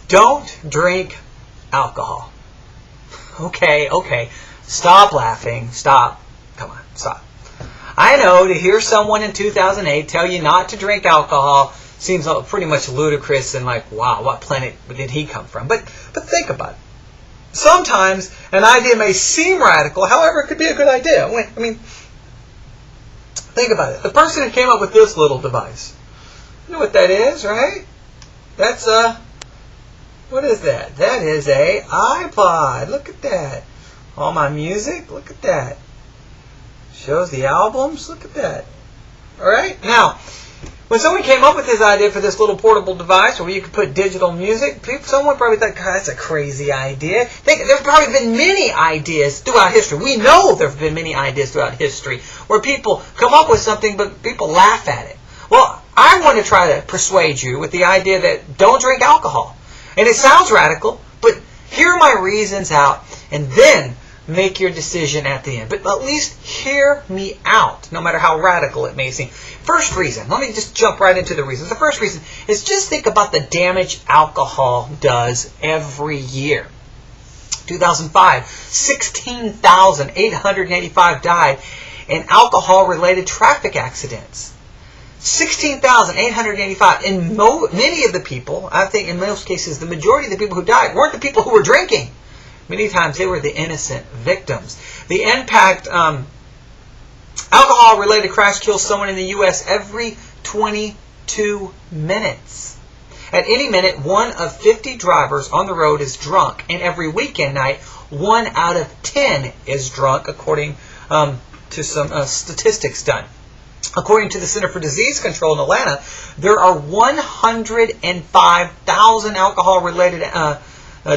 Don't drink alcohol. Okay. Stop laughing. Stop. Come on, stop. I know to hear someone in 2008 tell you not to drink alcohol seems pretty much ludicrous and like, wow, what planet did he come from? But think about it. Sometimes an idea may seem radical, however, it could be a good idea. I mean, think about it. The person who came up with this little device, you know what that is, right? That's what is that? That is a iPod. Look at that. All my music, look at that. Shows the albums, look at that. Alright? Now, when someone came up with this idea for this little portable device where you could put digital music, someone probably thought, God, that's a crazy idea. There's probably been many ideas throughout history. We know there have been many ideas throughout history where people come up with something but people laugh at it. Well, I want to try to persuade you with the idea that don't drink alcohol. And it sounds radical, but hear my reasons out and then make your decision at the end. But at least hear me out, no matter how radical it may seem. First reason, let me just jump right into the reasons. The first reason is just think about the damage alcohol does every year. 2005, 16,885 died in alcohol-related traffic accidents. 16,885. And many of the people, I think in most cases, the majority of the people who died weren't the people who were drinking. Many times they were the innocent victims. The impact, alcohol-related crash kills someone in the U.S. every 22 minutes. At any minute, 1 of 50 drivers on the road is drunk. And every weekend night, 1 out of 10 is drunk, according to some statistics done. According to the Center for Disease Control in Atlanta, there are 105,000 alcohol-related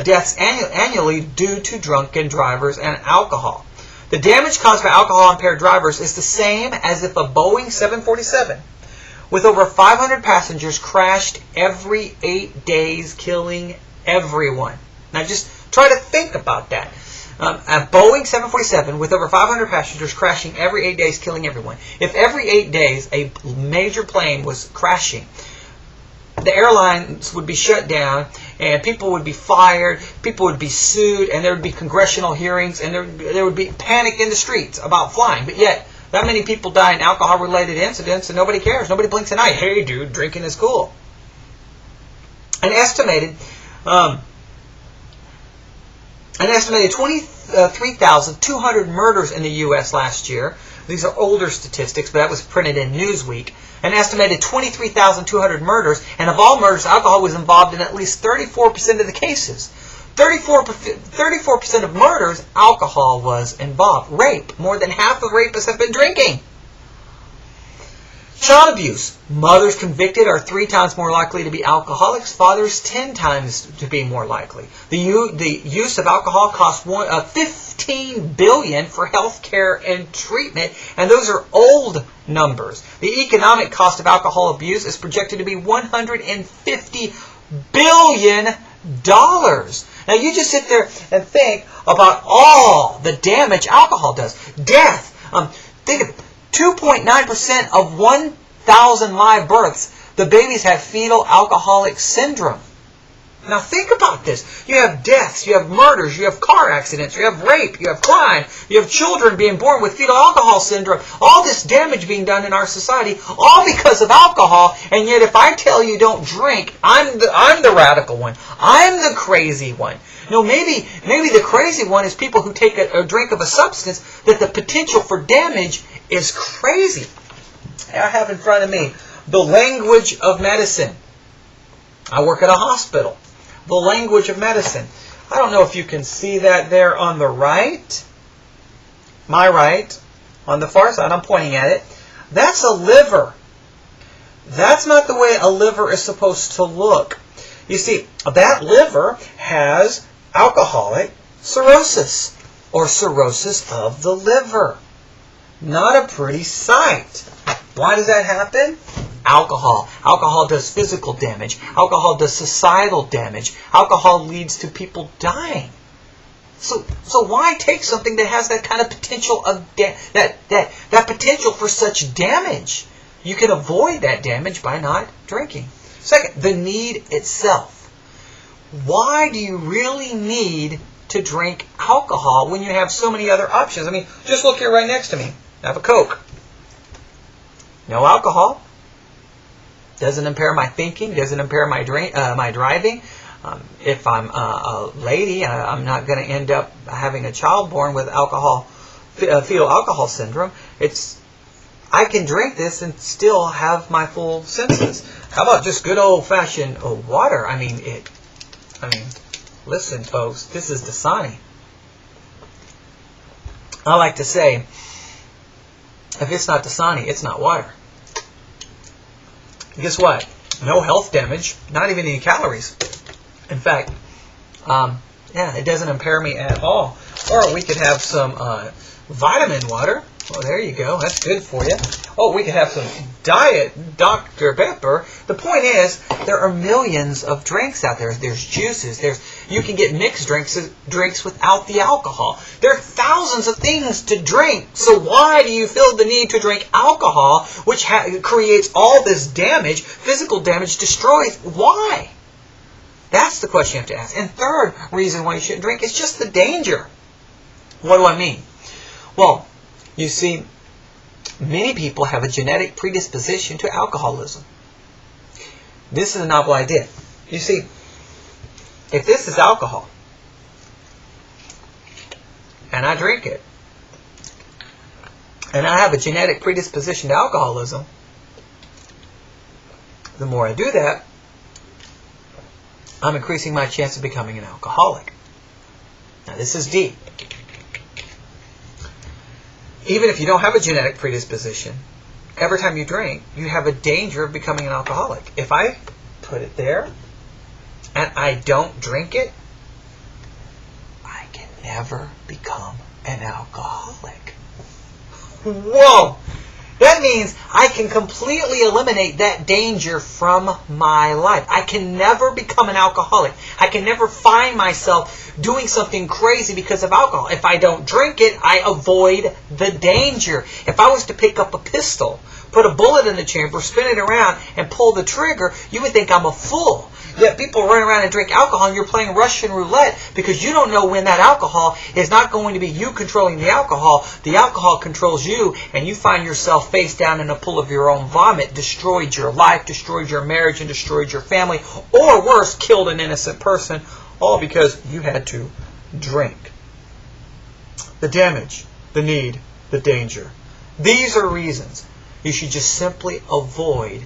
deaths annually due to drunken drivers and alcohol. The damage caused by alcohol-impaired drivers is the same as if a Boeing 747 with over 500 passengers crashed every 8 days, killing everyone. Now just try to think about that. A Boeing 747 with over 500 passengers crashing every 8 days, killing everyone. If every 8 days a major plane was crashing, the airlines would be shut down and people would be fired, people would be sued, and there would be congressional hearings, and there would be panic in the streets about flying. But yet, that many people die in alcohol-related incidents and nobody cares. Nobody blinks an eye. Hey, dude, drinking is cool. An estimated 23,200 murders in the U.S. last year. These are older statistics, but that was printed in Newsweek. An estimated 23,200 murders, and of all murders, alcohol was involved in at least 34% of the cases. 34% of murders, alcohol was involved. Rape, more than half of rapists have been drinking. Child abuse. Mothers convicted are 3 times more likely to be alcoholics. Fathers 10 times to be more likely. The use of alcohol costs $15 billion for health care and treatment, and those are old numbers. The economic cost of alcohol abuse is projected to be $150 billion. Now you just sit there and think about all the damage alcohol does. Death. Think of it. 2.9% of 1,000 live births, the babies have fetal alcoholic syndrome. Now think about this. You have deaths, you have murders, you have car accidents, you have rape, you have crime, you have children being born with fetal alcohol syndrome. All this damage being done in our society, all because of alcohol. And yet if I tell you don't drink, I'm the radical one. I'm the crazy one. No, maybe the crazy one is people who take a drink of a substance that the potential for damage is crazy. I have in front of me the language of medicine. I work at a hospital. The language of medicine. I don't know if you can see that there on the right. My right. On the far side, I'm pointing at it. That's a liver. That's not the way a liver is supposed to look. You see, that liver has alcoholic cirrhosis, or cirrhosis of the liver. Not a pretty sight. Why does that happen? Alcohol. Alcohol does physical damage. Alcohol does societal damage. Alcohol leads to people dying. So why take something that has that kind of potential of that potential for such damage? You can avoid that damage by not drinking. Second, the need itself. why do you really need to drink alcohol when you have so many other options? I mean, just look here right next to me. I have a Coke. No alcohol. Doesn't impair my thinking. Doesn't impair my driving. If I'm a lady, I'm not going to end up having a child born with fetal alcohol syndrome. I can drink this and still have my full senses. How about just good old-fashioned water? I mean, listen, folks, this is Dasani. I like to say, if it's not Dasani, it's not water. Guess what? No health damage, not even any calories. In fact, it doesn't impair me at all. Or we could have some vitamin water. Oh, there you go. That's good for you. Oh, we could have some Diet Dr. Pepper. The point is, there are millions of drinks out there. There's juices. You can get mixed drinks without the alcohol. There are thousands of things to drink. So why do you feel the need to drink alcohol, which creates all this damage, physical damage, destroys? Why? That's the question you have to ask. And third reason why you shouldn't drink is just the danger. What do I mean? Well, you see, many people have a genetic predisposition to alcoholism. This is a novel idea. You see, if this is alcohol, and I drink it, and I have a genetic predisposition to alcoholism, the more I do that, I'm increasing my chance of becoming an alcoholic. Now, this is deep. Even if you don't have a genetic predisposition, every time you drink, you have a danger of becoming an alcoholic. If I put it there and I don't drink it, I can never become an alcoholic. Whoa! That means I can completely eliminate that danger from my life. I can never become an alcoholic. I can never find myself doing something crazy because of alcohol. If I don't drink it, I avoid the danger. If I was to pick up a pistol, put a bullet in the chamber, spin it around, and pull the trigger, you would think I'm a fool. Yet people run around and drink alcohol and you're playing Russian roulette because you don't know when that alcohol is not going to be you controlling the alcohol. The alcohol controls you and you find yourself face down in a pool of your own vomit, destroyed your life, destroyed your marriage, and destroyed your family. Or worse, killed an innocent person, all because you had to drink. The damage, the need, the danger. These are reasons you should just simply avoid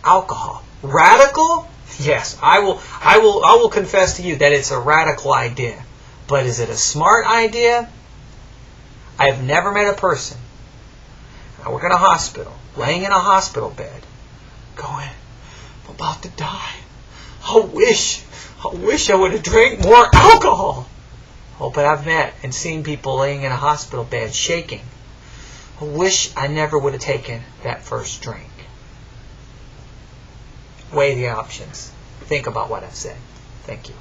alcohol. Radical? Yes, I will confess to you that it's a radical idea. But is it a smart idea? I have never met a person. I work in a hospital, laying in a hospital bed, going, I'm about to die. I wish I would have drank more alcohol. Oh, but I've met and seen people laying in a hospital bed shaking. I wish I never would have taken that first drink. Weigh the options. Think about what I've said. Thank you.